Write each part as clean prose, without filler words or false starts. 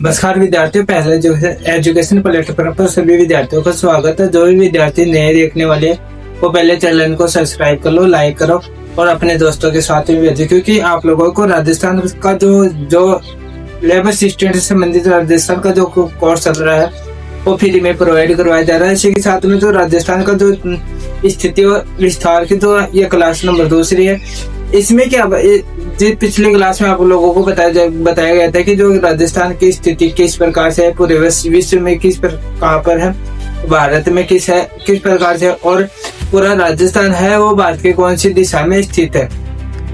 नमस्कार विद्यार्थियों, पहले जो है एजुकेशन प्लेटफॉर्म पर सभी विद्यार्थियों का स्वागत है। जो भी विद्यार्थी नए देखने वाले हैं वो पहले चैनल को सब्सक्राइब कर लो, लाइक करो और अपने दोस्तों के साथ में भेजो, क्योंकि आप लोगों को राजस्थान का जो लेबर असिस्टेंट से संबंधित राजस्थान का जो कोर्स चल रहा है वो फ्री में प्रोवाइड करवाया जा रहा है। इसी के साथ में जो राजस्थान का जो स्थिति और विस्तार की जो ये क्लास नंबर 2 है, इसमें क्या जी पिछले क्लास में आप लोगों को बताया गया था कि जो राजस्थान की स्थिति किस प्रकार से है, पूरे विश्व में कहाँ पर है, भारत में किस प्रकार से, और पूरा राजस्थान है वो भारत के कौन सी दिशा में स्थित है,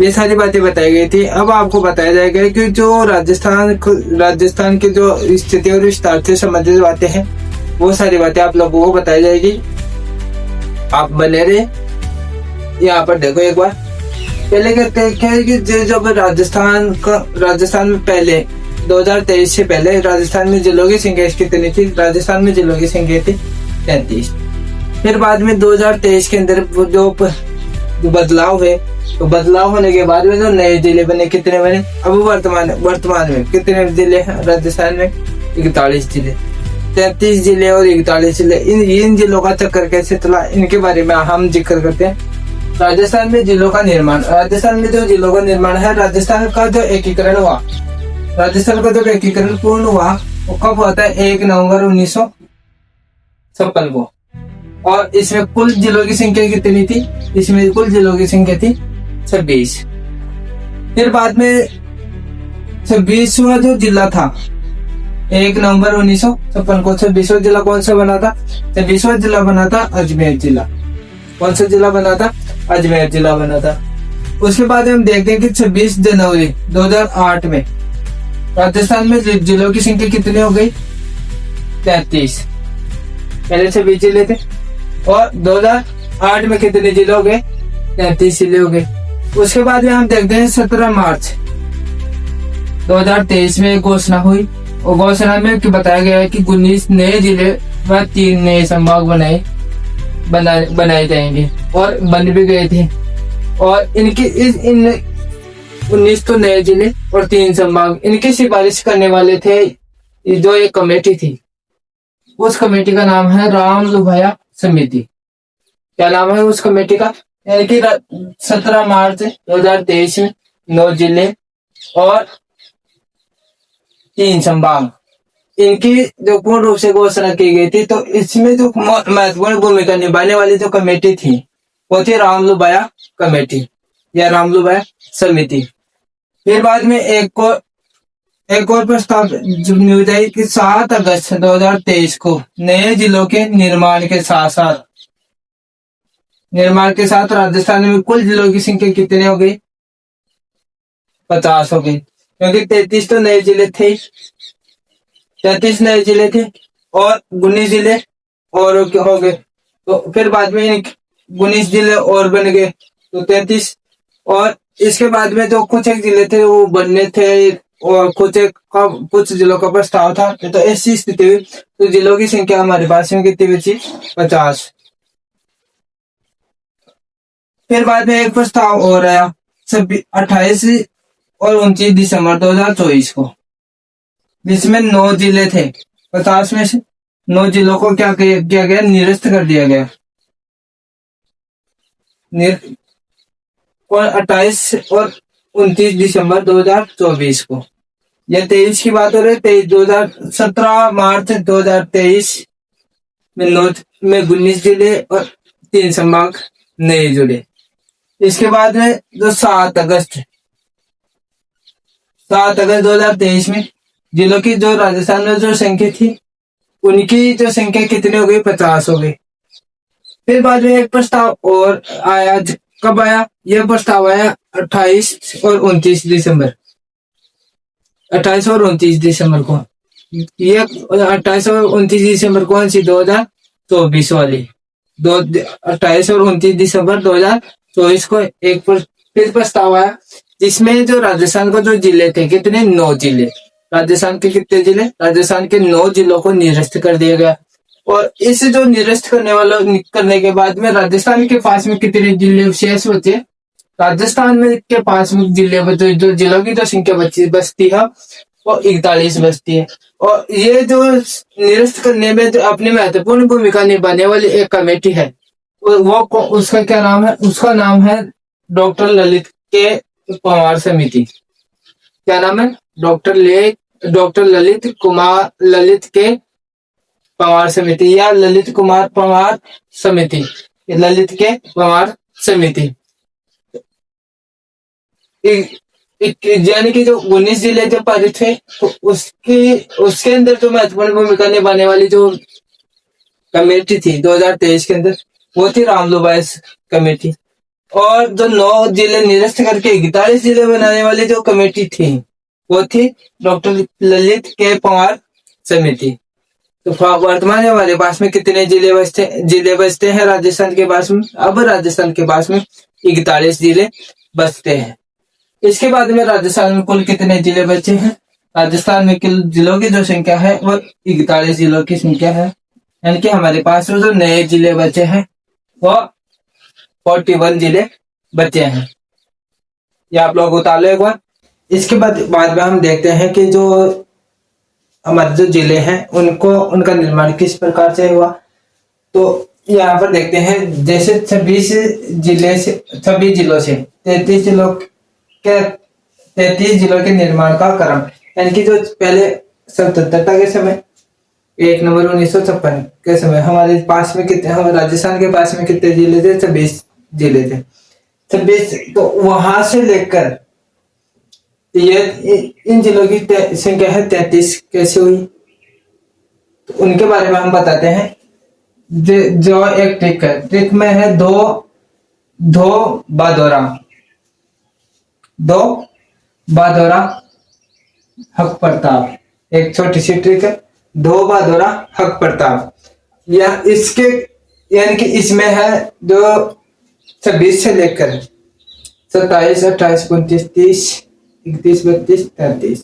ये सारी बातें बताई गई थी। अब आपको बताया जाएगा कि जो राजस्थान की जो स्थिति और विस्तार से संबंधित बातें हैं वो सारी बातें आप लोगों को बताई जाएगी। आप बने रहे। यहाँ पर देखो एक बार पहले कहते हैं कि जब राजस्थान में पहले 2023 से पहले राजस्थान में जिलों की संख्या कितनी थी? राजस्थान में जिलों की संख्या थी 33। फिर बाद में 2023 के अंदर जो बदलाव है, तो बदलाव होने के बाद में जो नए जिले बने, कितने बने? अब वर्तमान में कितने जिले हैं राजस्थान में? 41 जिले, 33 जिले और 41 जिले। इन जिलों का चक्कर कैसे चला, इनके बारे में हम जिक्र करते हैं। राजस्थान में जिलों का निर्माण, राजस्थान में जो जिलों का निर्माण है, राजस्थान का जो एकीकरण हुआ, राजस्थान का जो एकीकरण पूर्ण हुआ वो कब हुआ था? 1 नवंबर 1956 को। और इसमें कुल जिलों की संख्या कितनी थी? इसमें कुल जिलों की संख्या थी 26। फिर बाद में 26वां जो जिला था 1 नवंबर 1956 को 26वां जिला कौन सा बना था? 26वां जिला बना था अजमेर जिला। कौन सा जिला बना था? अजमेर जिला बना था। उसके बाद हम देखते हैं कि 26 जनवरी 2008 में राजस्थान में जिलों की संख्या कितनी हो गई? 33। पहले 26 जिले थे और 2008 में कितने जिले हो गए? 33 जिले हो गए। उसके बाद में हम देखते हैं 17 मार्च 2023 में घोषणा हुई और घोषणा में बताया गया है कि 19 नए जिले व 3 नए संभाग बनाए जाएंगे और बन भी गए थे। और इन 19 तो नए जिले और 3 संभाग, इनकी सिफारिश करने वाले थे जो एक कमेटी थी। उस कमेटी का नाम है राम लुभाया समिति। क्या नाम है उस कमेटी का? यानी कि 17 मार्च 2023 में 9 जिले और 3 संभाग, इनकी जो पूर्ण रूप से घोषणा की गई थी। तो इसमें जो महत्वपूर्ण भूमिका निभाने वाली जो कमेटी थी वो थी राम लुभाया कमेटी या राम लुभाया समिति। फिर बाद में एक और प्रस्ताव न्यूज आई कि 7 अगस्त 2023 को नए जिलों के निर्माण के साथ राजस्थान में कुल जिलों की संख्या कितनी हो गई? 50 हो गई, क्योंकि 33 तो नए जिले थे, 33 नए जिले थे और 19 जिले और हो गए। तो फिर बाद में 19 जिले और बन गए तो 33। और इसके बाद में जो कुछ एक जिले थे वो बनने थे और कुछ जिलों का प्रस्ताव था। तो ऐसी स्थिति हुई तो जिलों की संख्या हमारे पास में कितनी बची? 50। फिर बाद में एक प्रस्ताव और आया 28 और 29 दिसंबर 2024 को, जिसमें 9 जिले थे। 50 में से 9 जिलों को क्या किया गया? निरस्त कर दिया गया। 28 और 29 दिसंबर 2024 को। यह 23 की बात हो रही है। 17 मार्च 2023 में 19 जिले और 3 संभाग नए जुड़े। इसके बाद में जो 7 अगस्त 2023 में जिलों की जो राजस्थान में जो संख्या थी उनकी जो संख्या कितनी हो गई? 50 हो गई। फिर बाद में एक प्रस्ताव और आया। कब आया यह प्रस्ताव? आया 28 और 29 दिसंबर को। ये 28 और 29 दिसंबर कौन सी? 2024 वाली। 28 और 29 दिसंबर 2024 को एक फिर प्रस्ताव आया, जिसमें जो राजस्थान को जो जिले थे कितने? 9 जिले। राजस्थान के कितने जिले? राजस्थान के 9 जिलों को निरस्त कर दिया गया। और इस जो निरस्त करने के बाद में राजस्थान के पास में कितने जिले शेष बचे? राजस्थान में के पास में जिले जो जिलों की जो संख्या बचती है और 41 बचती है। और ये जो निरस्त करने में जो अपनी महत्वपूर्ण भूमिका निभाने वाली एक कमेटी है, उसका क्या नाम है? उसका नाम है डॉक्टर ललित के पंवार समिति। क्या नाम है? डॉक्टर ललित के पंवार समिति या ललित कुमार पंवार समिति, ललित के पंवार समिति। यानी कि जो 19 जिले जो पारित थे, तो उसके अंदर जो महत्वपूर्ण भूमिका निभाने वाली जो कमेटी थी 2023 के अंदर, वो थी रामलुबाइस कमेटी। और जो 9 जिले निरस्त करके 41 जिले बनाने वाली जो कमेटी थी, वो थी डॉक्टर ललित के पंवार समिति। तो वर्तमान में हमारे पास में कितने जिले बचते हैं राजस्थान के पास में? अब राजस्थान के पास में 41 जिले बचते हैं। इसके बाद में राजस्थान में कुल कितने जिले बचे हैं? राजस्थान में कुल जिलों की जो संख्या है वो 41 जिलों की संख्या है। यानी कि हमारे पास में जो नए जिले बचे हैं वो 41 जिले बचे हैं। ये आप लोग उतार लो एक बार। इसके बाद में हम देखते हैं कि जो हमारे जो जिले हैं उनका निर्माण किस प्रकार से हुआ। तो यहाँ पर देखते हैं, जैसे 26 जिलों से 33 जिलों के निर्माण का क्रम, यानी कि जो पहले स्वतंत्रता के समय 1 नवंबर 1956 के समय हमारे पास में हमारे राजस्थान के पास में कितने जिले थे? 26 जिले थे। 26, तो वहां से लेकर ये इन जिलों की संख्या है 33 कैसे हुई, तो उनके बारे में हम बताते हैं। जो एक ट्रिक में है दो बादोरा हक प्रताप, एक छोटी सी ट्रिक है, 2 बादोरा हक प्रताप। या इसके यानी कि इसमें है जो 26 से लेकर 27, 28, 29, 30, 31, 32, 33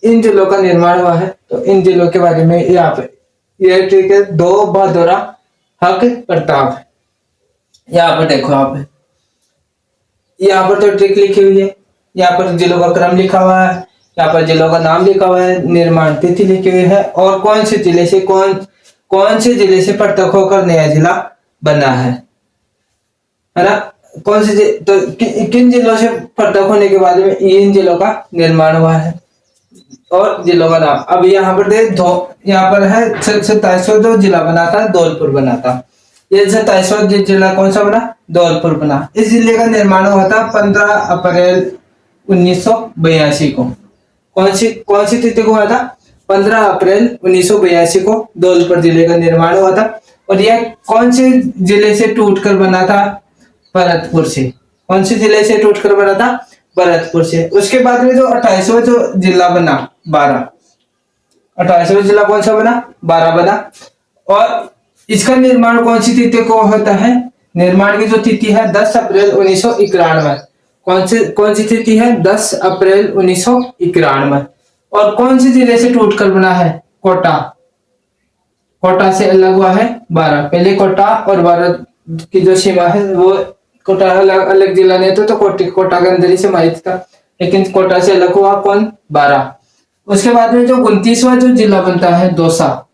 इन जिलों का निर्माण हुआ है। तो इन जिलों के बारे में यहाँ पे यह ट्रिक है, 2 बहादुरा हक प्रताप। यहाँ पर देखो, यहाँ पर तो ट्रिक लिखी हुई है, यहाँ पर जिलों का क्रम लिखा हुआ है, यहाँ पर जिलों का नाम लिखा हुआ है, निर्माण तिथि लिखी हुई है, और कौन से जिले से पृथक होकर नया जिला बना है ना? कौन से तो किन जिलों से पृथक होने के बाद में इन जिलों का निर्माण हुआ है और जिलों का नाम। अब यहाँ पर यहाँ पर है 27वां जो जिला बना था, धौलपुर बना था। ये 27वां जिला कौन सा बना? धौलपुर बना। इस जिले का निर्माण हुआ था 15 अप्रैल 1982 को। कौन सी तिथि को हुआ था? 15 अप्रैल 1982 को धौलपुर जिले का निर्माण हुआ था। और यह कौन से जिले से टूटकर बना था? भरतपुर से। कौन से जिले से टूटकर बना था? भरतपुर से। उसके बाद में जो 28वां जो जिला बना 12, 28वां जिला कौन सा बना? 12 बना। और इसका निर्माण कौन सी तिथि को होता है? निर्माण की जो तिथि है 10 अप्रैल 1991। कौन सी तिथि है? 10 अप्रैल 1991। और कौन से जिले से टूटकर बना है? कोटा से अलग हुआ है 12। पहले कोटा और भारत की जो सीमा है वो कोटा अलग जिला नहीं तो कोटा के अंदर ही समाहित था, लेकिन कोटा से अलग हुआ कौन? 12। उसके बाद में जो 29वां जो जिला बनता है दौसा।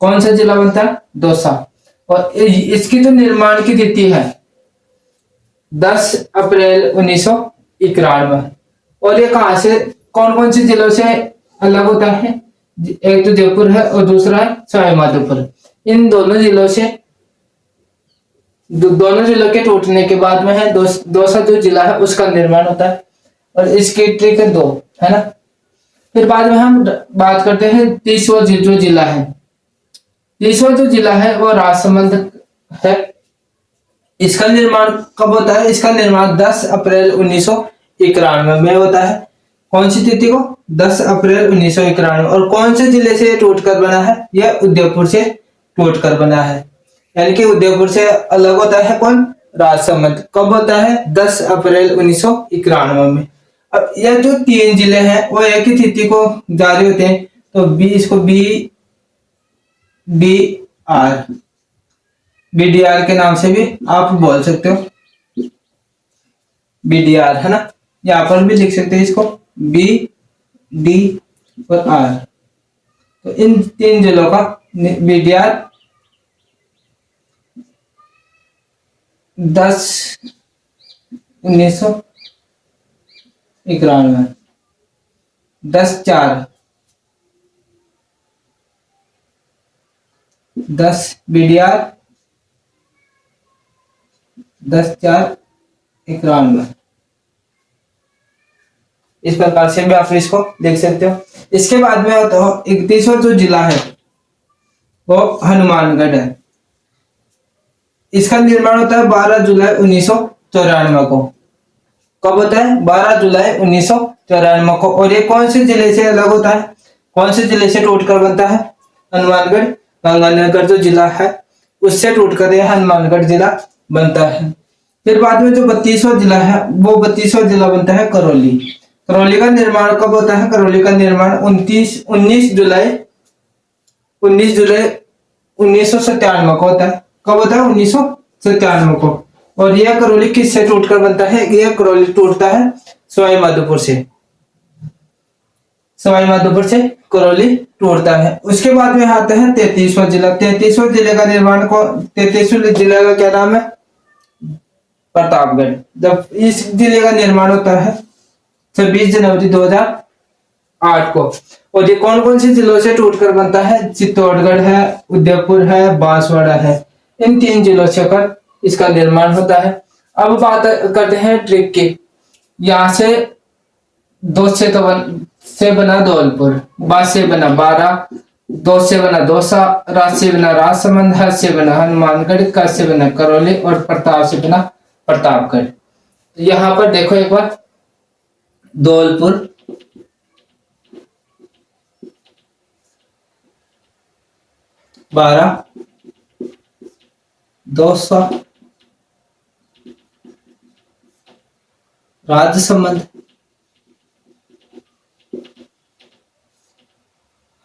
कौन सा जिला बनता है? दौसा। और इसकी जो निर्माण की तिथि है 10 अप्रैल 1991। और ये कहां से, कौन से जिलों से अलग होता है? एक तो जयपुर है और दूसरा है सवाईमाधोपुर। इन दोनों जिलों के टूटने के बाद में है दौसा जो जिला है उसका निर्माण होता है। और इसकी ट्रिक है 2, है ना। फिर बाद में हम बात करते हैं 30वां जो जिला है। 30वां जो जिला है वो राजसमंद है। इसका निर्माण कब होता है? इसका निर्माण 10 अप्रैल 1991 में होता है। कौन सी तिथि को? 10 अप्रैल 1991। और कौन से जिले से टूटकर बना है? यह उदयपुर से टूटकर बना है। यानी कि उदयपुर से अलग होता है कौन? राजसमंद। कब होता है? 10 अप्रैल 1991 में। अब यह जो 3 जिले हैं वो एक ही तिथि को जारी होते हैं, तो इसको बीडीआर के नाम से भी आप बोल सकते हो। बीडीआर, है ना। यहाँ पर भी लिख सकते हैं इसको डी और आर। तो इन 3 जिलों का बीडीआर 10/1991, 10/4, 10 बीडीआर 10/4/91। इस प्रकार से भी आप इसको देख सकते हो। इसके बाद में तो 31वां जो जिला है वो हनुमानगढ़ है। इसका निर्माण होता है 12 जुलाई 1994 को। कब होता है? 12 जुलाई 1994 को। और ये कौन से जिले से अलग होता है? कौन से जिले से टूटकर बनता है? हनुमानगढ़ गंगानगर जो जिला है उससे टूटकर यह हनुमानगढ़ जिला बनता है। फिर बाद में जो 32वां जिला है वो 32वां जिला बनता है करौली। करौली का निर्माण कब होता है? करौली का निर्माण 19 जुलाई 1997 को होता है। कब होता है? 1997 को। और यह करौली किससे टूटकर बनता है? यह करौली टूटता है सवाई माधोपुर से। सवाई माधोपुर से करौली टूटता है। उसके बाद में आता है 33वां जिला। 33वां जिले का निर्माण को 33वें जिले का क्या नाम है? प्रतापगढ़। जब इस जिले का निर्माण होता है 26 जनवरी 2008 को। और ये कौन कौन से जिलों से टूटकर बनता है? चित्तौड़गढ़ है, उदयपुर है, बांसवाड़ा है। इन 3 जिलों से होकर इसका निर्माण होता है। अब बात करते हैं ट्रिक की। यहाँ से दो से बना धौलपुर, बा से बना बारा, दो से बना दौसा, रा से बना राजसमंद, ह से बना हनुमानगढ़, क से बना करौली और प्रताप से बना प्रतापगढ़। यहाँ पर देखो एक बार, धौलपुर, बारा, दौसा, राजसमंद,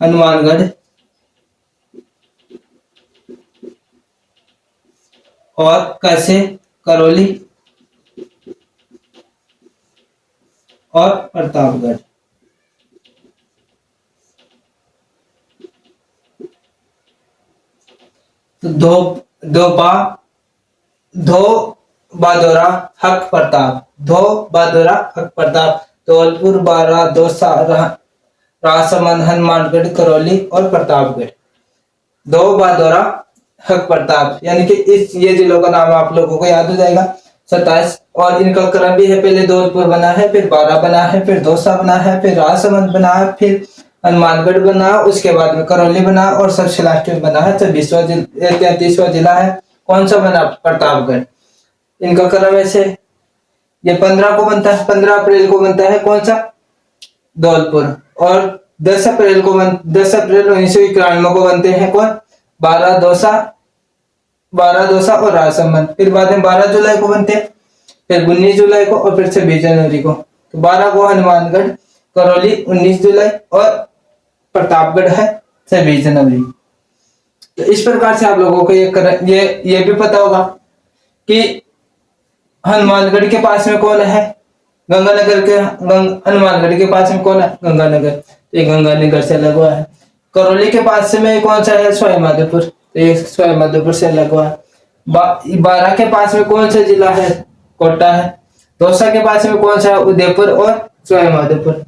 हनुमानगढ़ और कैसे करौली और प्रतापगढ़। तो दो बादोरा हक प्रताप, हक प्रताप, धौलपुर, बारा, दौसा, राजसमंद, हनुमानगढ़, करौली और प्रतापगढ़। 2 बादोरा हक प्रताप, यानी कि ये जिलों का नाम आप लोगों को याद हो जाएगा 27। और इनका क्रम भी है, पहले धौलपुर बना है, फिर बारा बना है, फिर दौसा बना है, फिर राजसमंद बना है, फिर हनुमानगढ़ बना, उसके बाद में करौली बना और सबसे लास्ट में बना है 33वां जिला है। कौन सा बना? प्रतापगढ़। इनका क्रम ऐसे, ये 15 को बनता है, 15 अप्रैल को बनता है कौन सा? धौलपुर। और 10 अप्रैल 1991 को बनते हैं कौन? 12 दौसा और राजसमंद। फिर बाद में 12 जुलाई को बनते हैं, फिर 19 जुलाई को और फिर 26 जनवरी को। तो 12 को हनुमानगढ़, करौली 19 जुलाई और प्रतापगढ़ है 26 जनवरी। तो इस प्रकार से आप लोगों को ये भी पता होगा कि हनुमानगढ़ के पास में कौन है? हनुमानगढ़ के पास में कौन है? गंगानगर। तो ये गंगानगर से अलग हुआ है। करौली के पास में कौन सा है? सवाई माधोपुर। तो ये सवाई माधोपुर से अलग हुआ है। बारा के पास में कौन सा जिला है? कोटा है। दौसा के पास में कौन सा है? उदयपुर और सवाई माधोपुर,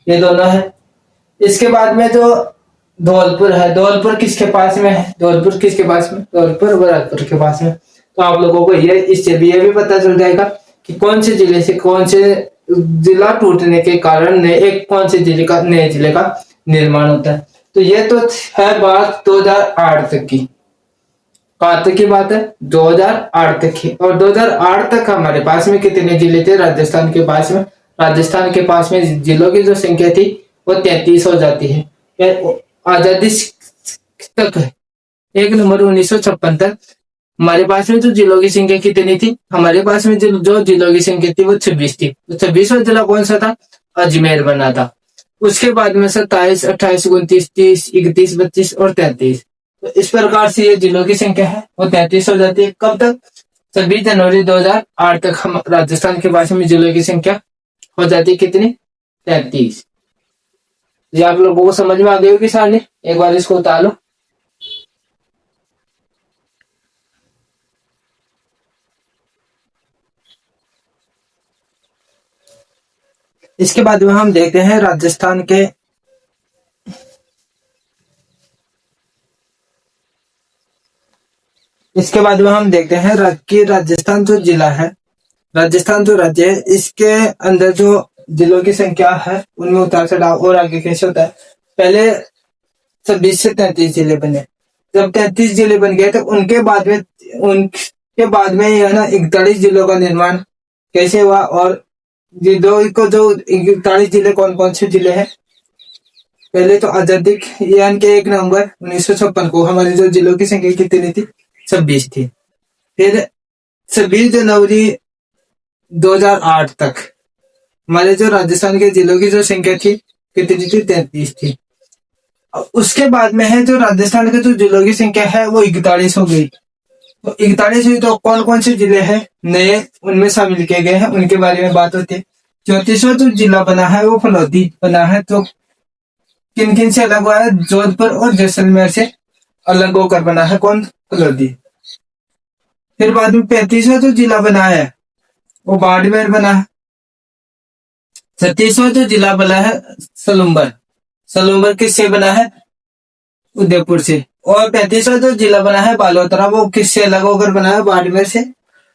ये दोनों है। इसके बाद में जो धौलपुर है, धौलपुर किसके पास में है? धौलपुर किसके पास में? धौलपुर भरतपुर के पास में। तो आप लोगों को इससे भी ये भी पता चल जाएगा कि कौन से जिले से कौन से जिला टूटने के कारण कौन से जिले का नए जिले का निर्माण होता है। तो ये तो है बात 2008 तक की। कहाँ तक की बात है? 2008 तक की। और 2008 तक हमारे पास में कितने जिले थे? राजस्थान के पास में जिलों की जो संख्या थी वो 33 हो जाती है। आजादी तक 1 नवंबर 1956 तक हमारे पास में जो जिलों की संख्या कितनी थी? हमारे पास में जो जिलों की संख्या थी वो 26 थी। तो 26वां जिला कौन सा था? अजमेर बना था। उसके बाद में 27, 28, 29, 30, 31, 32 और 33। तो इस प्रकार से ये जिलों की संख्या है वो 33 हो जाती है। कब तक? 26 जनवरी 2008 तक हम राजस्थान के पास में जिलों की संख्या हो जाती है कितनी? 33। ये आप लोगों को समझ में आ गई होगी सारणी। एक बार इसको उतार लो। इसके बाद में हम देखते हैं राजस्थान के इसके बाद में हम देखते हैं कि राजस्थान जो जिला है, राजस्थान जो राज्य है, इसके अंदर जो जिलों की संख्या है उनमें उतार चढ़ाव और आगे कैसे होता है। पहले 26 से 33 जिले बने। जब 33 जिले बन गए तो उनके बाद में यह ना 41 जिलों का निर्माण कैसे हुआ। और ये जो 41 जिले कौन कौन से जिले हैं। पहले तो आजादी यानी के 1 नवंबर 1956 को हमारे जो जिलों की संख्या कितनी थी, 26 थी। फिर 26 जनवरी 2008 तक हमारे जो राजस्थान के जिलों की जो संख्या थी कितनी थी, 33 थी। उसके बाद में है जो राजस्थान के जो जिलों की संख्या है वो 41 हो गई। तो 41 हुई तो कौन कौन से जिले हैं नए उनमें शामिल किए गए हैं उनके बारे में बात होती है। 34वां जो जिला बना है वो फलौदी बना है। तो किन किन से अलग हुआ है, जोधपुर और जैसलमेर से अलग होकर बना है कौन, फलौदी। फिर बाद में 35वां जो जिला बना है वो बाड़मेर बना है। 36वां जो जिला बना है सलूम्बर, सलूम्बर किससे बना है, उदयपुर से। और 35वां जो जिला बना है बालोतरा वो किससे अलग होकर बना है, बाड़मेर से।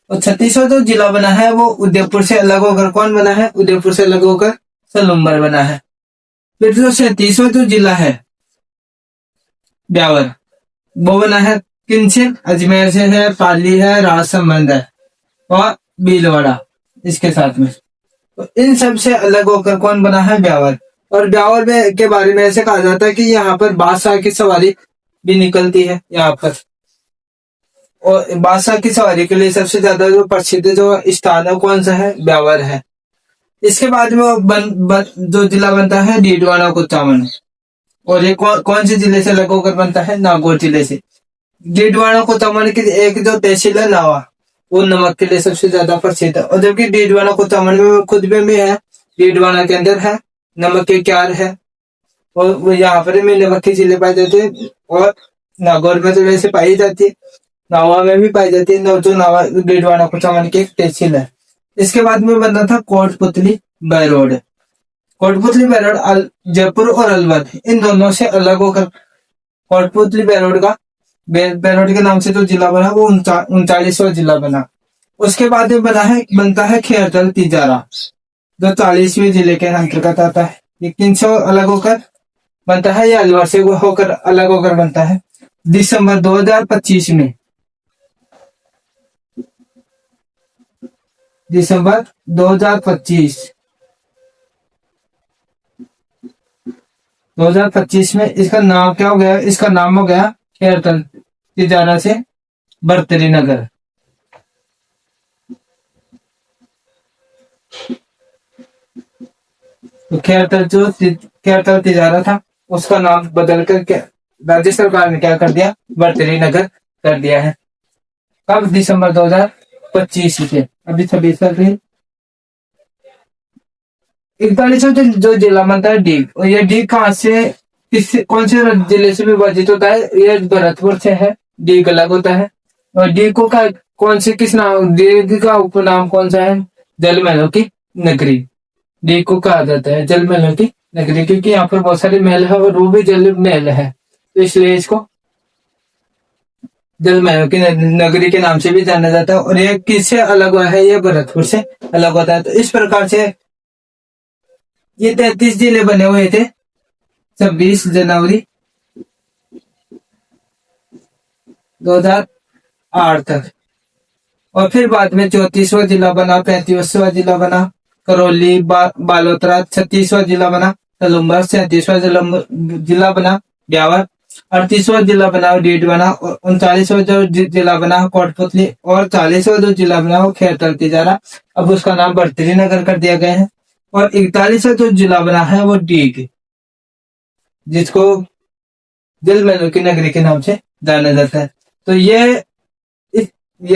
और 36वां जो जिला बना है वो उदयपुर से अलग होकर कौन बना है, उदयपुर से अलग होकर सलूम्बर बना है। फिर जो 37वां जो जिला है ब्यावर, वो बना है किन से, अजमेर से है, पाली है, राजसमंद है और भीलवाड़ा इसके साथ में। तो इन सब से अलग होकर कौन बना है, ब्यावर। और ब्यावर में के बारे में ऐसे कहा जाता है कि यहाँ पर बादशाह की सवारी भी निकलती है यहाँ पर। और बादशाह की सवारी के लिए सबसे ज्यादा जो प्रसिद्ध जो स्थान है कौन सा है, ब्यावर है। इसके बाद में जो जिला बनता है डीडवाना कुचामन। और ये कौन से जिले से अलग होकर बनता है, नागौर जिले से। डीडवाना कुचामन की एक जो तहसील है नावा, वो नमक के लिए सबसे ज्यादा प्रसिद्ध है। और जबकि डीडवाना कुचामन में खुद में है, डीडवाना के अंदर है, नमक के क्यार है और यहाँ पर में नमक की चीजें पाई जाती है। और नागौर में तो वैसे पाई जाती है, नावा में भी पाई जाती है। जो नावा डीडवाना कुचामन की एक तहसील है। इसके बाद में बना था कोटपुतली बैरोड। कोटपुतली बैरोड जयपुर और अलवर इन दोनों से अलग होकर कोटपुतली बैरोड के नाम से जो जिला बना वो 39वां जिला बना। उसके बाद में बनता है खेरतल तिजारा जो 40वें जिले के अंतर्गत आता है। ये किन से अलग होकर बनता है, या अलवर से होकर अलग होकर बनता है। दिसंबर 2025 में, दिसंबर 2025 में इसका नाम क्या हो गया, इसका नाम हो गया खेरतल तिजारा से बर्तरी नगर। तो खेरतल तिजारा था, उसका नाम बदल कर राज्य सरकार ने क्या कर दिया, बर्तरी नगर कर दिया है। कब, दिसंबर 2025 से। अभी 26 चल रही। 41वां जो जिला बनता है डीग। और ये डीग कहाँ से कौन से जिले से विभाजित होता है, ये भरतपुर से है। डीग अलग होता है। और डीग को कौन से किस नाम, डीग का उपनाम कौन सा है, जल महलों की नगरी। डीग को कहा जाता है जल महलों की नगरी, क्योंकि यहाँ पर बहुत सारे महल है और वो भी जल महल है, तो इसलिए इसको जल महलों की नगरी के नाम से भी जाना जाता है। और ये किससे अलग हुआ है, ये भरतपुर से अलग होता है। तो इस प्रकार से ये 33 जिले बने हुए थे 26 जनवरी 2008 तक। और फिर बाद में 34वां जिला बना, 35वां जिला बना करौली बालोतरा, 36वां जिला बना सलूम्बर, 37वां जिला बना ब्यावर, 38वां जिला बना डीडवाना, 39वां जो जिला बना कोटपुतली और 40वां जो जिला बना वो खेरतल तिजारा। अब उसका नाम बर्तरी नगर कर दिया गया है। और 41वां जो जिला बना है वो डीग, जिसको जल महलों की नगरी के नाम से जाना जाता है। तो ये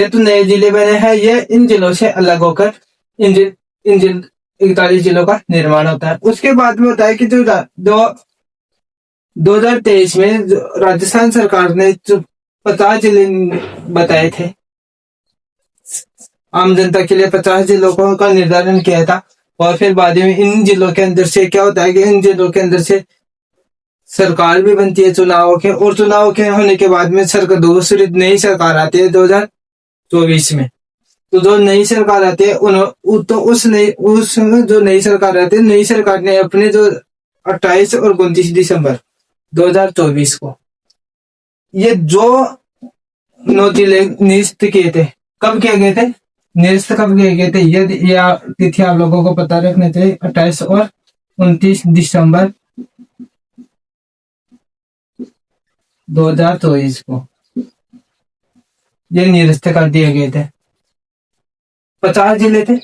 तो नए जिले बने हैं। ये इन जिलों से अलग होकर इन 41 जिलों का निर्माण होता है। उसके बाद में होता है कि जो 2023 में राजस्थान सरकार ने जो 50 जिले बताए थे आम जनता के लिए, 50 जिलों का निर्धारण किया था। और फिर बाद में इन जिलों के अंदर से क्या होता है कि इन जिलों के अंदर से सरकार भी बनती है चुनाव के, और चुनाव के होने के बाद में सरकार दूसरी नई सरकार आती है 2024 में। तो जो नई सरकार आती है तो उस जो नई सरकार आती है, नई सरकार ने अपने जो 28 और 29 दिसंबर 2024 को ये जो 9 जिले नियुक्त किए थे, कब किए गए थे, नियुक्त कब किए गए थे, ये तिथि आप लोगों को पता रखना चाहिए। 28 और 29 दिसंबर 2024 को ये नियुक्त कर दिए गए थे। 50 जिले थे,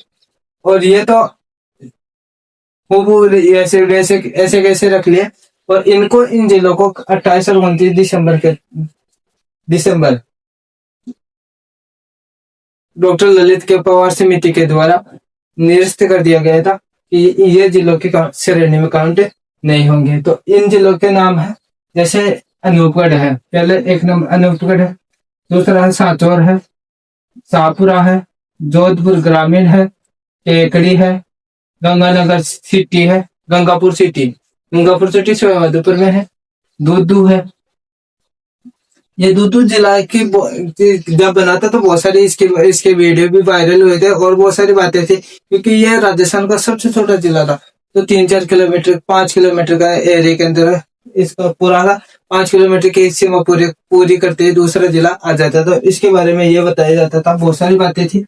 और ये तो ऐसे कैसे रख लिए, और इनको इन जिलों को 28 और 29 दिसंबर डॉक्टर ललित के पवार समिति के द्वारा निरस्त कर दिया गया था कि ये जिलों की श्रेणी में काउंट नहीं होंगे। तो इन जिलों के नाम है, जैसे अनूपगढ़ है, पहले एक नंबर अनूपगढ़ है, दूसरा है सांचौर है, शाहपुरा है, जोधपुर ग्रामीण है, टेकड़ी है, गंगानगर सिटी है, गंगापुर सिटी सोयावदपुर में है, दूदू है। ये दूदू जिला की जब बना था तो बहुत सारे इसके वीडियो भी वायरल हुए थे और बहुत सारी बातें थी, क्योंकि ये राजस्थान का सबसे छोटा जिला था। तो 3-4 किलोमीटर 5 किलोमीटर का एरिया के अंदर इसका पूरा 5 किलोमीटर की सीमा पूरी करते ही दूसरा जिला आ जाता। तो इसके बारे में ये बताया जाता था, बहुत सारी बातें थी।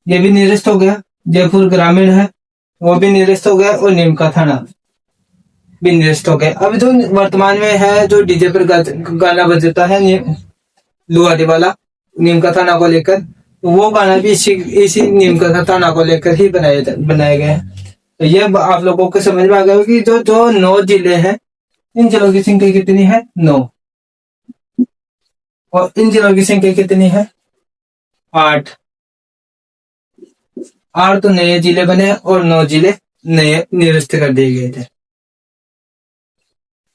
ये भी निरस्त हो गया। जयपुर ग्रामीण है, वो भी निरस्त हो गया, और नीम का थाना भी निरस्त हो गया। अभी जो वर्तमान में है, जो डीजे पर गाना बजता है लुआडी वाला नीम का थाना को लेकर, तो वो गाना भी इसी नीम का थाना को लेकर ही बनाया गया है। तो ये आप लोगों को समझ में आ गया कि जो 9 जिले हैं, इन जिलों की संख्या कितनी है, 9, और इन जिलों की संख्या कितनी है, 8 तो नए जिले बने और 9 जिले नए निरस्त कर दिए गए थे।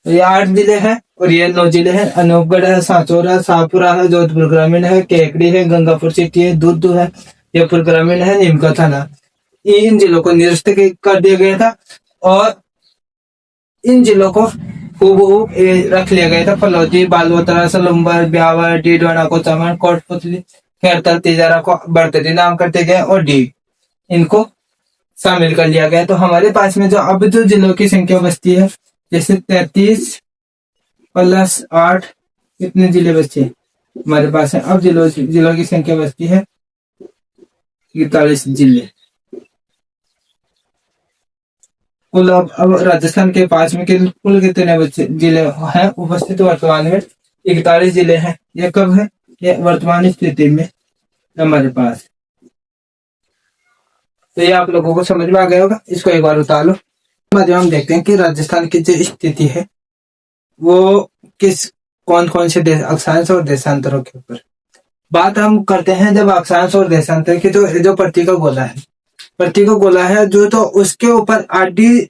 तो ये 8 जिले हैं और ये 9 जिले हैं। अनूपगढ़ है, सांचौर है, शाहपुरा है, जोधपुर ग्रामीण है, केकड़ी है, गंगापुर सिटी है, दूदू है, जयपुर ग्रामीण है, नीमका थाना। इन जिलों को निरस्त कर दिया गया था, और इन जिलों को हूबहू रख लिया गया था। फलौदी, बालोतरा, सलुम्बर, ब्यावर, डीडवाना, कोचामन, कोटपुतली, खैरतल, तिजारा को बर्तरी नाम करते गए, और डी इनको शामिल कर लिया गया। तो हमारे पास में जो अब जो जिलों की संख्या बचती है, जैसे 33 + 8 कितने जिले बचे हमारे पास है। अब जिलों की संख्या बचती है 41 जिले कुल। अब राजस्थान के पास में कुल कितने जिले हैं उपस्थित वर्तमान में, 41 जिले हैं। ये कब है, ये वर्तमान स्थिति में हमारे पास। तो ये आप लोगों को समझ में आ गया होगा। इसको एक बार उतार लो। हम देखते हैं कि राजस्थान की जो स्थिति है वो कौन से अक्षांश और देशांतरों के ऊपर बात हम करते हैं। जब अक्षांश और देशांतर की जो पृथ्वी का गोला है जो, तो उसके ऊपर आडी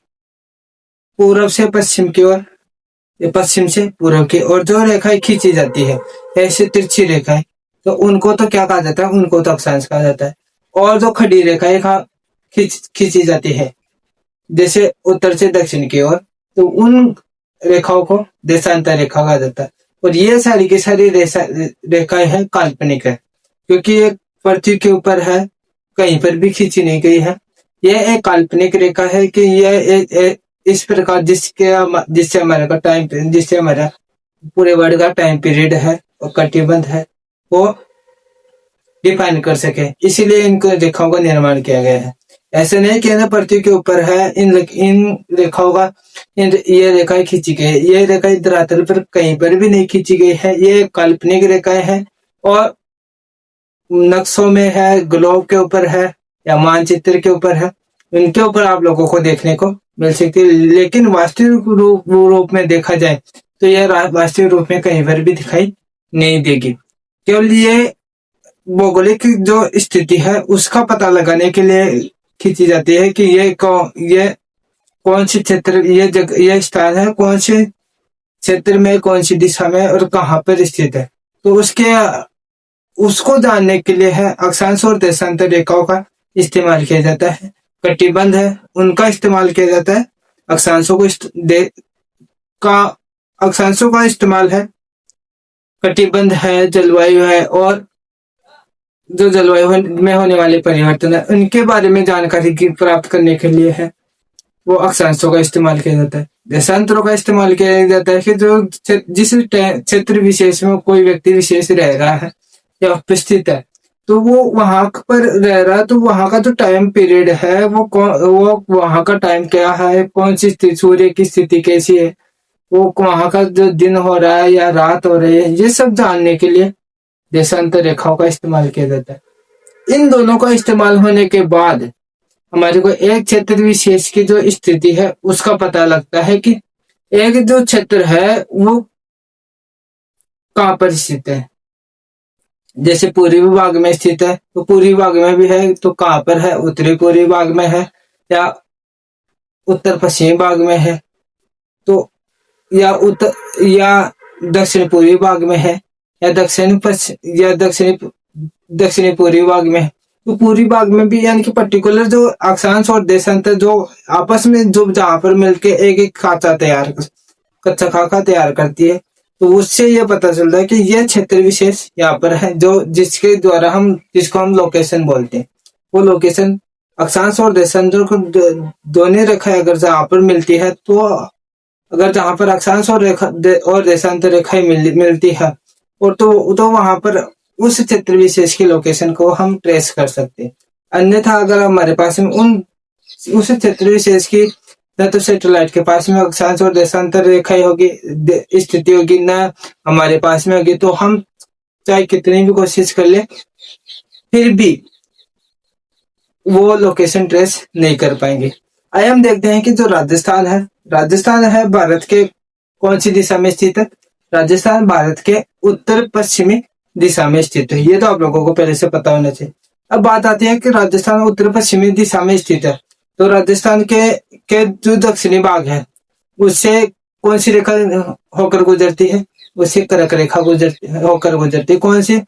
पूर्व से पश्चिम की ओर, पश्चिम से पूर्व की ओर जो रेखाएं खींची जाती है, ऐसे तिरछी रेखाएं, तो उनको तो क्या कहा जाता है, उनको तो अक्षांश कहा जाता है। और जो खड़ी रेखाएं खींची जाती है जैसे उत्तर से दक्षिण की ओर, तो उन रेखाओं को देशांतर रेखा कहा जाता है। और ये सारी की सारी रेखाएं हैं काल्पनिक है, क्योंकि ये पृथ्वी के ऊपर है, कहीं पर भी खींची नहीं गई है। यह एक काल्पनिक रेखा है कि यह इस प्रकार जिससे हमारा पूरे वर्ल्ड का टाइम पीरियड है और कटिबंध है वो डिफाइन कर सके, इसीलिए इनको रेखाओं का निर्माण किया गया है। ऐसे नहीं कि ना पृथ्वी के ऊपर है इन रेखाओं का ये रेखाएं खींची गई है। ये रेखाएं धरातल पर कहीं पर भी नहीं खींची गई है, ये काल्पनिक रेखाएं हैं और नक्शों में है, ग्लोब के ऊपर है या मानचित्र के ऊपर है, इनके ऊपर आप लोगों को देखने को मिल सकती है। लेकिन वास्तविक रूप में देखा जाए तो यह वास्तविक रूप में कहीं पर भी दिखाई नहीं देगी। केवल ये भौगोलिक जो स्थिति है उसका पता लगाने के लिए खींची जाती है कि ये कौन से क्षेत्र, ये स्थान है कौन से क्षेत्र में कौन सी दिशा में और कहाँ पर स्थित है। तो उसको जानने के लिए है अक्षांश और देशांतर रेखाओं का इस्तेमाल किया जाता है। कटिबंध है उनका इस्तेमाल किया जाता है। अक्षांशों को अक्षांशों का इस्तेमाल है। कटिबंध है, जलवायु है, और जो जलवायु में होने वाले परिवर्तन है उनके बारे में जानकारी प्राप्त करने के लिए है वो अक्षांशों का इस्तेमाल किया जाता है। देशांतरों का इस्तेमाल किया जाता है कि जो जिस क्षेत्र विशेष में कोई व्यक्ति विशेष रह रहा है या उपस्थित है, तो वो वहां पर रह रहा है, तो वहां का जो टाइम पीरियड है वो वहां का टाइम क्या है, कौन सी स्थिति, सूर्य की स्थिति कैसी है, वो वहां का जो दिन हो रहा है या रात हो रही है, ये सब जानने के लिए देशांतर रेखाओं का इस्तेमाल किया जाता है। इन दोनों का इस्तेमाल होने के बाद हमारे को एक क्षेत्र विशेष की जो स्थिति है उसका पता लगता है कि एक जो क्षेत्र है वो कहाँ पर स्थित है। जैसे पूर्वी भाग में स्थित है तो पूर्वी भाग में भी है, तो कहाँ पर है, उत्तरी पूर्वी भाग में है या उत्तर पश्चिमी भाग में है, तो या दक्षिण पूर्वी भाग में है या दक्षिणी पूर्वी भाग में है। तो पूर्वी भाग में भी यानी कि पर्टिकुलर जो अक्षांश और देशांतर जो आपस में जो जहां पर मिलके एक कच्चा खाका तैयार करती है, तो उससे यह पता चलता है कि यह क्षेत्र विशेष यहाँ पर है, जो जिसको हम लोकेशन बोलते हैं। वो लोकेशन अक्षांश और देशांतर को दोनों रेखाएं अगर जहां पर मिलती है, तो अगर जहां पर अक्षांश और देशांतर रेखाएं मिलती है और तो वहां पर उस क्षेत्र विशेष की लोकेशन को हम ट्रेस कर सकते हैं। अन्यथा अगर हमारे पास में उस क्षेत्र विशेष की न तो सैटेलाइट के पास में अक्षांश और देशांतर रेखाएं होगी, स्थिति होगी, न हमारे पास में होगी, तो हम चाहे कितनी भी कोशिश कर ले फिर भी वो लोकेशन ट्रेस नहीं कर पाएंगे। आइए हम देखते हैं कि जो राजस्थान है भारत के कौन सी दिशा में स्थित है। राजस्थान भारत के उत्तर पश्चिमी दिशा में स्थित है, ये तो आप लोगों को पहले से पता होना चाहिए। अब बात आती है कि राजस्थान उत्तर पश्चिमी दिशा में स्थित है, तो राजस्थान के जो दक्षिणी भाग है उससे कौन सी रेखा होकर गुजरती है, उससे कर्क रेखा होकर गुजरती है। कौन सी?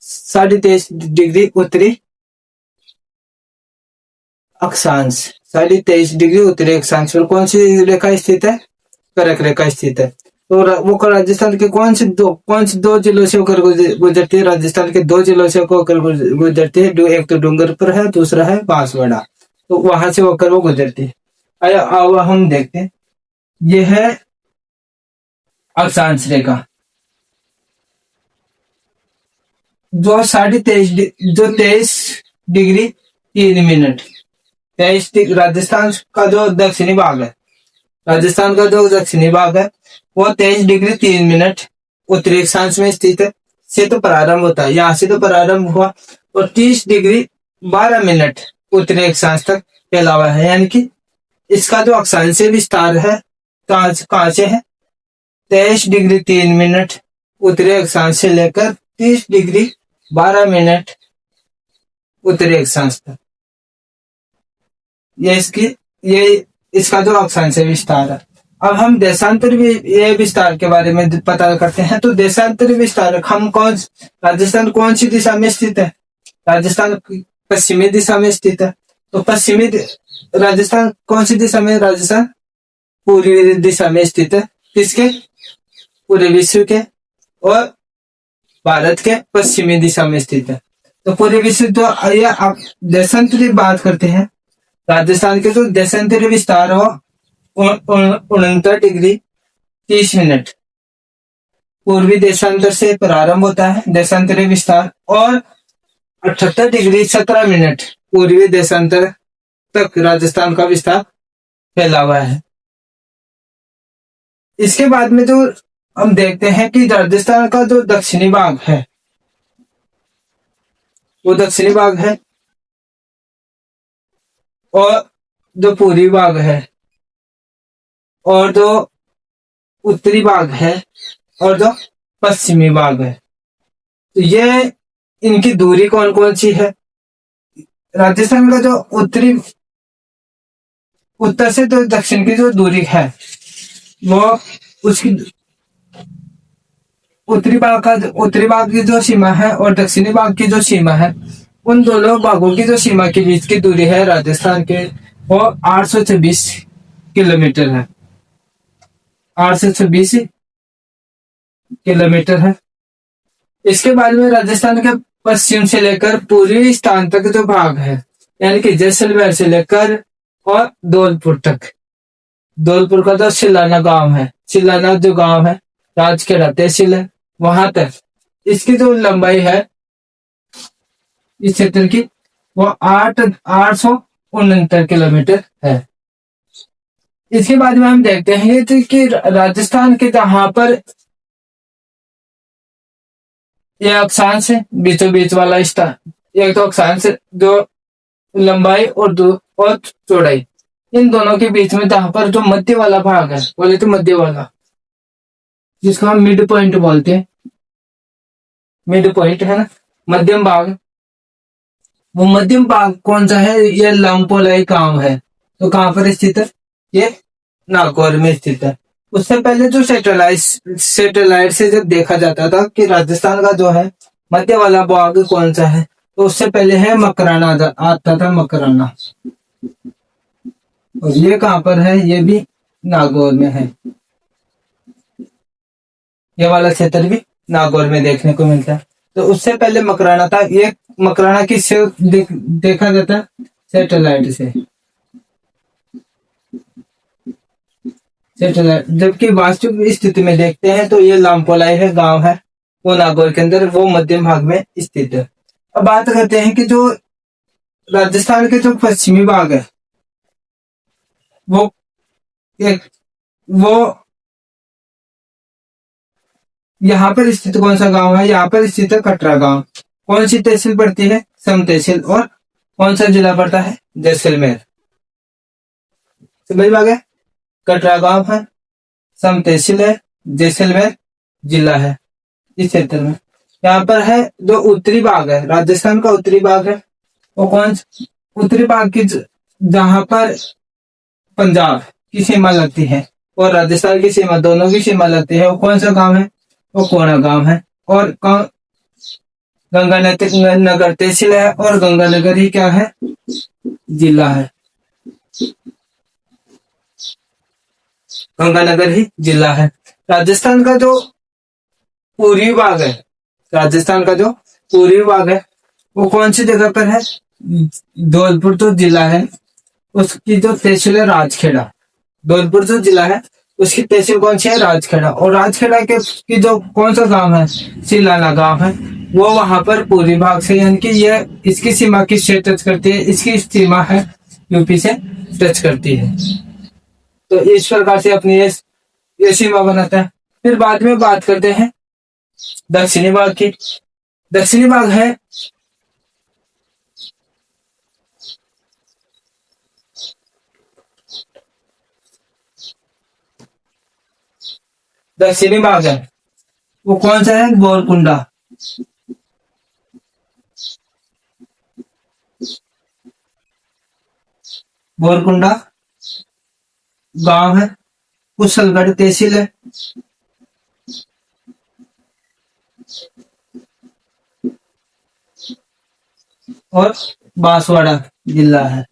23.5 डिग्री उत्तरी अक्षांश, 23.5 डिग्री उत्तरी अक्षांश पर कौन सी रेखा स्थित है? कर्क रेखा स्थित है। तो वो राजस्थान के कौन से दो जिलों से होकर गुजरती है? राजस्थान के 2 जिलों से होकर गुजरती है। एक तो डूंगरपुर है, दूसरा है बांसवाड़ा, तो वहां से होकर वो गुजरती है। अब हम देखते हैं, ये है अक्षांश रेखा जो 23 डिग्री 3 मिनट 23 राजस्थान का जो दक्षिणी भाग है, वो 23 डिग्री 3 मिनट उत्तरी अक्षांश में स्थित है। से तो प्रारंभ होता है, यहाँ से तो प्रारंभ हुआ और 30 डिग्री 12 मिनट उत्तरी अक्षांश तक फैला हुआ है। यानी कि इसका जो अक्षांशीय विस्तार है कहाँ से है? 23 डिग्री 3 मिनट उत्तरी अक्षांश से लेकर 30 डिग्री 12 मिनट उत्तरी अक्षांश तक, ये इसका जो अक्षांशीय विस्तार है। अब हम देशांतर विस्तार के बारे में पता करते हैं। तो देशांतर विस्तार राजस्थान कौन सी दिशा में स्थित है? राजस्थान पश्चिमी दिशा में स्थित है। तो पश्चिमी राजस्थान कौन सी दिशा में? राजस्थान पूर्वी दिशा में स्थित है। किसके? पूरे विश्व के, और भारत के पश्चिमी दिशा में स्थित है। तो पूरे विश्व तो आप देशांतर की बात करते हैं, राजस्थान के जो देशांतर विस्तार हो 69 डिग्री 30 मिनट पूर्वी देशांतर से प्रारंभ होता है देशांतरी विस्तार, और 78 डिग्री 17 मिनट पूर्वी देशांतर तक राजस्थान का विस्तार फैला हुआ है। इसके बाद में जो हम देखते हैं कि राजस्थान का जो दक्षिणी भाग है, वो दक्षिणी भाग है, और जो पूर्वी भाग है, और जो उत्तरी भाग है, और जो पश्चिमी भाग है, तो ये इनकी दूरी कौन कौन सी है? राजस्थान का जो उत्तर से तो दक्षिण की जो दूरी है वो उसकी उत्तरी भाग की जो सीमा है और दक्षिणी भाग की जो सीमा है, उन दोनों भागों की जो सीमा के बीच की दूरी है राजस्थान के, वो 826 किलोमीटर है। 826 किलोमीटर है। इसके बाद में राजस्थान के पश्चिम से लेकर पूर्वी स्थान तक जो भाग है, यानी कि जैसलमेर से लेकर और धौलपुर तक, धौलपुर का जो सिलाना गांव है, सिलाना जो गांव है, राजखेड़ा तहसील है, वहां तक इसकी जो लंबाई है इस क्षेत्र की, वो 869 किलोमीटर है। इसके बाद में हम देखते हैं कि राजस्थान के जहां पर यह अक्षांश है, बीचों बीच वाला स्थान, एक तो अक्षांश जो लंबाई और चौड़ाई, इन दोनों के बीच में जहां पर जो मध्य वाला भाग है, बोले तो मध्य वाला, जिसको हम मिड पॉइंट बोलते हैं, मिड पॉइंट है ना, मध्यम भाग, वो मध्यम भाग कौन सा है? ये लंपोलाई गांव है। तो कहां पर स्थित है? ये नागौर में स्थित है। उससे पहले जो सैटेलाइट से जब देखा जाता था कि राजस्थान का जो है मध्य वाला भाग कौन सा है, तो उससे पहले है मकराना आता था, मकराना। और ये कहां पर है? ये भी नागौर में है। ये वाला क्षेत्र भी नागौर में देखने को मिलता है। तो उससे पहले मकराना था। ये मकराना किससे देखा जाता है? सैटेलाइट से। सैटेलाइट, जबकि वास्तविक स्थिति में देखते हैं तो ये लामपोलाई है, गांव है, वो नागौर के अंदर, वो मध्यम भाग में स्थित है। अब बात करते हैं कि जो राजस्थान के जो पश्चिमी भाग है, वो यहाँ पर स्थित कौन सा गांव है? यहाँ पर स्थित है कटरा गांव। कौन सी तहसील पड़ती है? सम तहसील। और कौन सा जिला पड़ता है? जैसलमेर। समझ में आ गया? कटरा गांव है, सम तहसील है, जैसलमेर जिला है इस क्षेत्र में। यहाँ पर है जो उत्तरी भाग है, राजस्थान का उत्तरी भाग है, वो कौन सा? उत्तरी भाग की जहां पर पंजाब की सीमा लगती है और राजस्थान की सीमा, दोनों की सीमा लगती है, वो कौन सा गांव है? वो कोना गांव है। और गंगानगर तहसील है और गंगानगर ही क्या है? जिला है। गंगानगर ही जिला है। राजस्थान का जो पूर्वी भाग है, राजस्थान का जो पूर्वी भाग है, वो कौन सी जगह पर है? धौलपुर जो जिला है, उसकी जो तहसील है राजखेड़ा। धौलपुर जो जिला है, उसकी तहसील कौन सी है? राजखेड़ा। और राजखेड़ा के की जो कौन सा गांव है? सिलाना गांव है, वो वहां पर पूर्वी भाग से, यानी कि ये इसकी सीमा किससे टच करती है? इसकी सीमा है यूपी से टच करती है। तो इस प्रकार से अपनी ये सीमा बनाता है। फिर बाद में बात करते हैं दक्षिणी भाग की। दक्षिणी भाग है दक्षिणी भाग है, वो कौन सा है? गोरकुंडा। गोरकुंडा गांव है, कुशलगढ़ तहसील है, और बांसवाड़ा जिला है।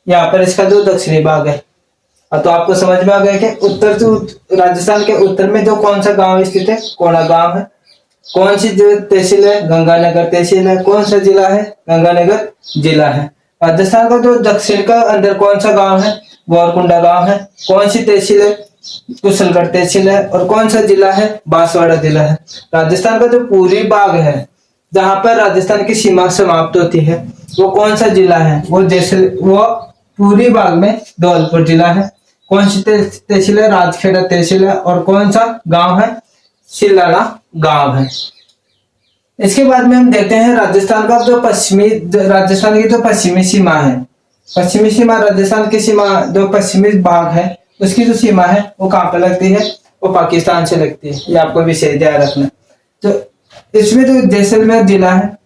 यहाँ पर इसका जो दक्षिणी भाग है। तो आपको समझ में आ गया कि राजस्थान के उत्तर में जो कौन सा गांव स्थित है? कोना गांव है। कौन सी जो तहसील है? गंगानगर तहसील है। कौन सा जिला है? गंगानगर जिला है। राजस्थान का जो दक्षिण का अंदर कौन सा गांव है? गोरकुंडा गांव है। कौन सी तहसील है? कुशलगढ़ तहसील है। और कौन सा जिला है? बांसवाड़ा जिला है। राजस्थान का जो पूर्वी भाग है, जहां पर राजस्थान की सीमा समाप्त होती है, वो कौन सा जिला है? वो पूर्वी भाग में धौलपुर जिला है। कौन सी तहसील है? राजखेड़ा तहसील है। और कौन सा गांव है? सिलाना गांव है। इसके बाद में हम देखते हैं राजस्थान का जो राजस्थान की जो पश्चिमी सीमा है, पश्चिमी सीमा, राजस्थान की सीमा जो पश्चिमी भाग है, उसकी जो सीमा है वो कहां पर लगती है? वो पाकिस्तान से लगती है। ये आपको विशेष ध्यान रखना। तो इसमें जो जैसलमेर जिला है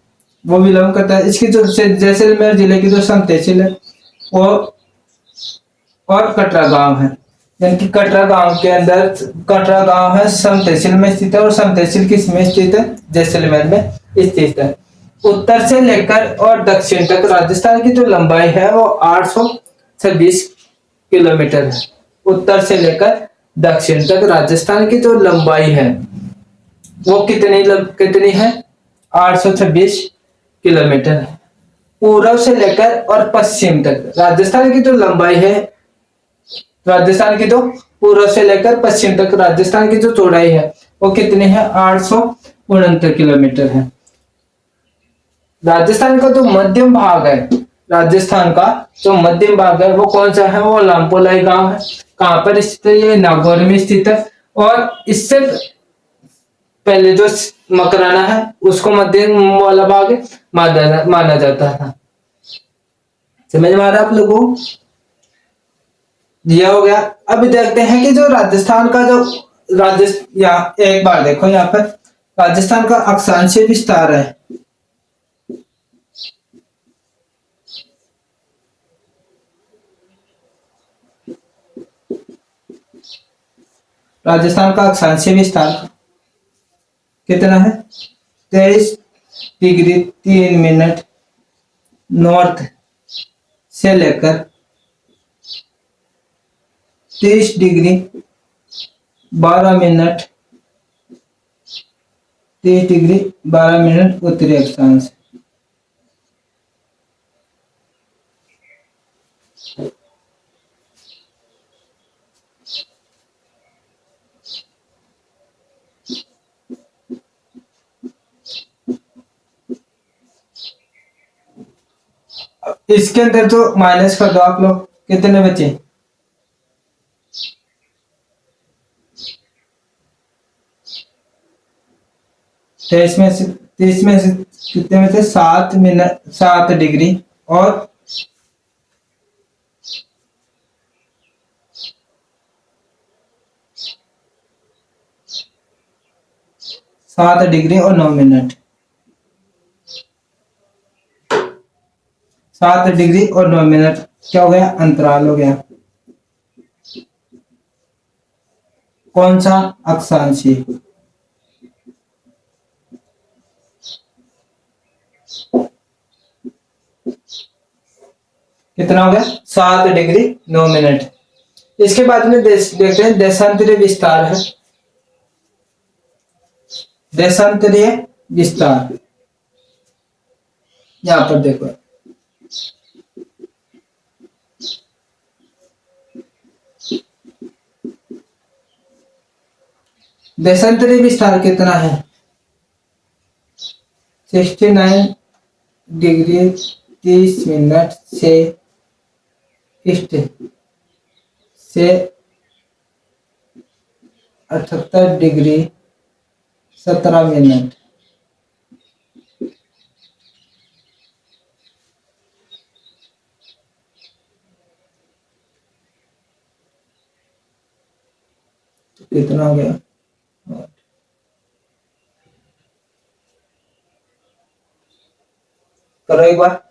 वो बिलोंग करता है। इसकी जो जैसलमेर जिले की जो सम तहसील है, वो और कटरा गांव है। यानी कि कटरा गांव के अंदर, कटरा गांव है सम तहसील में स्थित है, और सम तहसील किस में स्थित है? जैसलमेर में स्थित है। उत्तर से लेकर और दक्षिण तक राजस्थान की जो लंबाई है वो 826 किलोमीटर है। उत्तर से लेकर दक्षिण तक राजस्थान की जो लंबाई है वो कितनी है? 826 किलोमीटर है। पूर्व से लेकर और पश्चिम तक राजस्थान की जो लंबाई है, राजस्थान की जो पूर्व से लेकर पश्चिम तक राजस्थान की जो चौड़ाई है वो कितनी है? 869 किलोमीटर है। राजस्थान का जो मध्यम भाग है, राजस्थान का जो मध्यम भाग है वो कौन सा है? वो लामपोलाई गांव है। कहां पर स्थित है? ये नागौर में स्थित है। और इससे पहले जो मकराना है उसको मध्यम वाला भाग माना जाता था। समझ में आ रहा है आप लोगों को? यह हो गया। अब देखते हैं कि जो राजस्थान का जो यहाँ एक बार देखो, यहाँ पर राजस्थान का अक्षांशीय विस्तार है। राजस्थान का अक्षांशीय विस्तार कितना है? 23 डिग्री 3 मिनट नॉर्थ से लेकर 30 डिग्री 12 मिनट 30 डिग्री 12 मिनट उत्तरी अक्षांश। इसके अंदर जो माइनस कर दो आप लोग, कितने बचे? तीस में से कितने में थे? 7 मिनट 7 डिग्री और 7 डिग्री और 9 मिनट। 7 डिग्री और 9 मिनट क्या हो गया? अंतराल हो गया। कौन सा? अक्षांशीय। कितना हो गया? 7 डिग्री 9 मिनट। इसके बाद में देखते हैं देशांतरीय विस्तार है। देशांतरीय विस्तार यहां पर देखो, देशांतरीय विस्तार कितना है? 69 डिग्री 30 मिनट से ईस्ट से 78 डिग्री 17 मिनट। कितना हो गया? करो एक बार।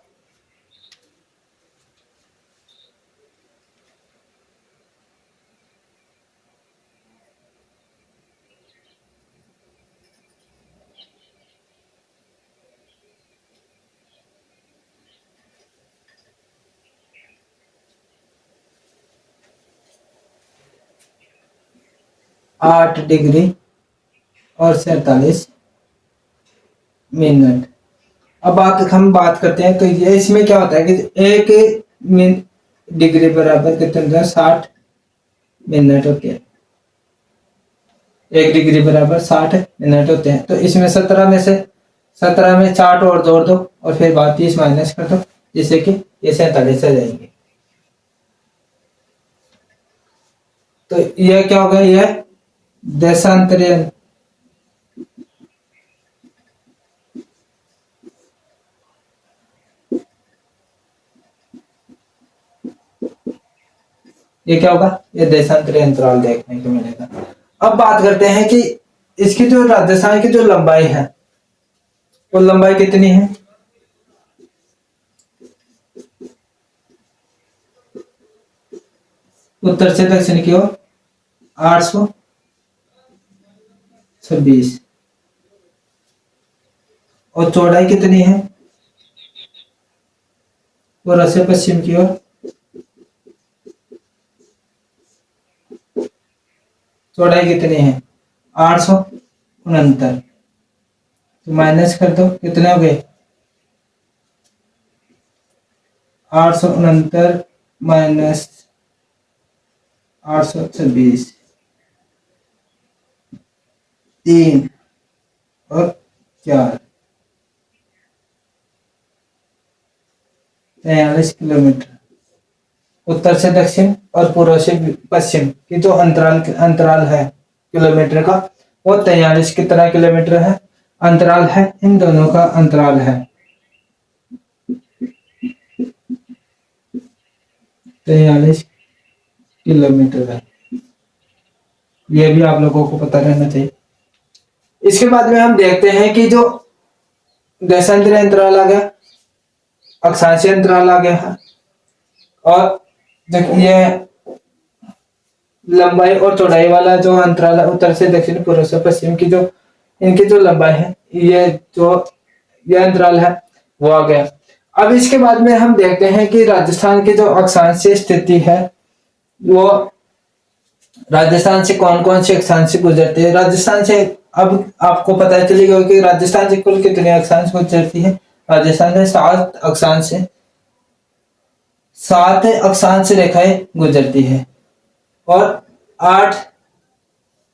आठ डिग्री और 47 मिनट। अब हम बात करते हैं, तो ये इसमें क्या होता है कि एक डिग्री बराबर कितने होता है? 60 मिनट होते हैं। 1 डिग्री बराबर 60 मिनट होते हैं। तो इसमें 17 में 60 और जोड़ दो और फिर बाद 30 माइनस कर दो, जिससे कि ये 47 आ जाएंगे। तो यह क्या होगा? यह देशांतरीय ये क्या होगा? ये देशांतरीय अंतराल देखने को मिलेगा। अब बात करते हैं कि इसकी जो राजस्थान की जो लंबाई है वो लंबाई कितनी है? उत्तर से दक्षिण की ओर 826। और चौड़ाई कितनी है पूर्व से पश्चिम की ओर? चौड़ाई कितनी है 869। तो माइनस कर दो, कितने हो गए 869 माइनस 826, 3 और 4, 43 किलोमीटर। उत्तर से दक्षिण और पूर्व से पश्चिम की जो अंतराल है किलोमीटर का, वो 43 कितना किलोमीटर है अंतराल है, इन दोनों का अंतराल है 43 किलोमीटर है। ये भी आप लोगों को पता रहना चाहिए। इसके बाद में हम देखते हैं कि जो देशांतरी अंतराल आ गया, अक्षांशीय अंतराल आ गया है, और ये लंबाई और चौड़ाई वाला जो अंतराल है उत्तर से दक्षिण पूर्व से पश्चिम की जो इनकी जो लंबाई है, ये अंतराल है वो आ गया। अब इसके बाद में हम देखते हैं कि राजस्थान की जो अक्षांशीय स्थिति है, वो राजस्थान से कौन कौन से अक्षांश गुजरती है। राजस्थान से अब आपको पता चलेगा कि राजस्थान से कुल कितने अक्षांश गुजरती है। राजस्थान से 7 अक्षांश रेखाएं गुजरती है और 8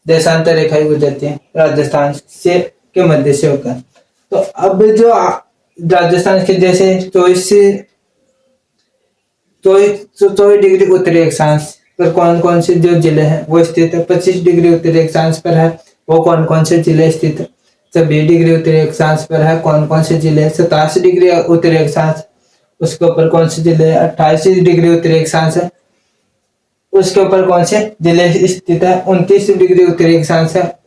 देशांतर रेखाएं गुजरती है राजस्थान से के मध्य से होकर। तो अब जो राजस्थान के जैसे 24 डिग्री उत्तरी अक्षांश पर कौन कौन से जो जिले हैं वो स्थित है। 25 डिग्री उत्तरी अक्षांश पर है वो कौन कौन से जिले स्थित है। 26 डिग्री उत्तरी अक्षांश पर है कौन कौन से जिले। 87 डिग्री उत्तरी अक्षांश उसके ऊपर कौन से जिले। 28 डिग्री उत्तरी अक्षांश है उसके ऊपर कौन से जिले स्थित है। 29 डिग्री उत्तरी अक्षांश है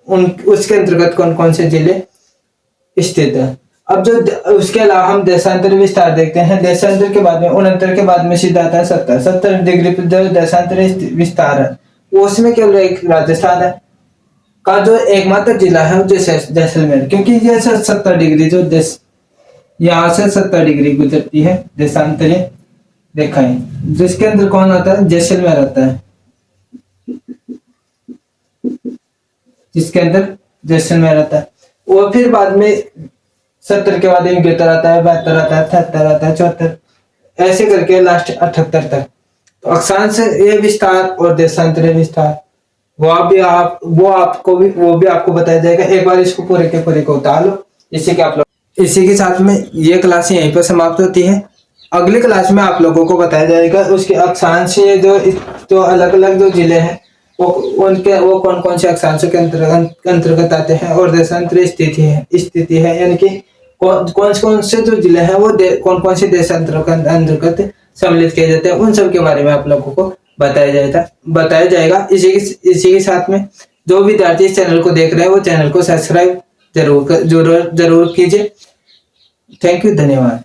उसके अंतर्गत कौन कौन से जिले स्थित है। अब जो उसके अलावा हम देशांतर विस्तार देखते हैं। देशांतर के बाद में 69 के बाद में सीधा आता है 70 डिग्री पर जो देशांतर विस्तार है उसमें केवल एक राजस्थान है का जो एकमात्र जिला है जैसलमेर, क्योंकि ये 70 डिग्री जो देश यहाँ से 70 डिग्री गुजरती है देशांतरीय रेखाएं, जिसके अंदर कौन आता है जैसलमेर आता है, जिसके अंदर जैसलमेर आता है। वो फिर बाद में 70 के बाद 71 आता है, 72 आता है, 73 आता है, 74 ऐसे करके लास्ट 78 तक। तो अक्षांश ये विस्तार और देशांतरीय विस्तार वो भी आपको बताया जाएगा। एक बार इसको पूरे के पूरे को उतार लो। इसी के साथ में ये क्लास यहीं पर समाप्त होती है। अगली क्लास में आप लोगों को बताया जाएगा उसके अक्षांश जो अलग अलग जो जिले हैं वो कौन कौन से अक्षांशों के अंतर्गत आते हैं और देशांतरीय स्थिति है यानी कि कौन से जो जिले हैं वो कौन कौन से देशांतरों के अंतर्गत सम्मिलित किए जाते हैं, उन सब के बारे में आप लोगों को बताया जाएगा। इसी के साथ में जो विद्यार्थी इस चैनल को देख रहे हैं वो चैनल को सब्सक्राइब जरूर कीजिए। थैंक यू, धन्यवाद।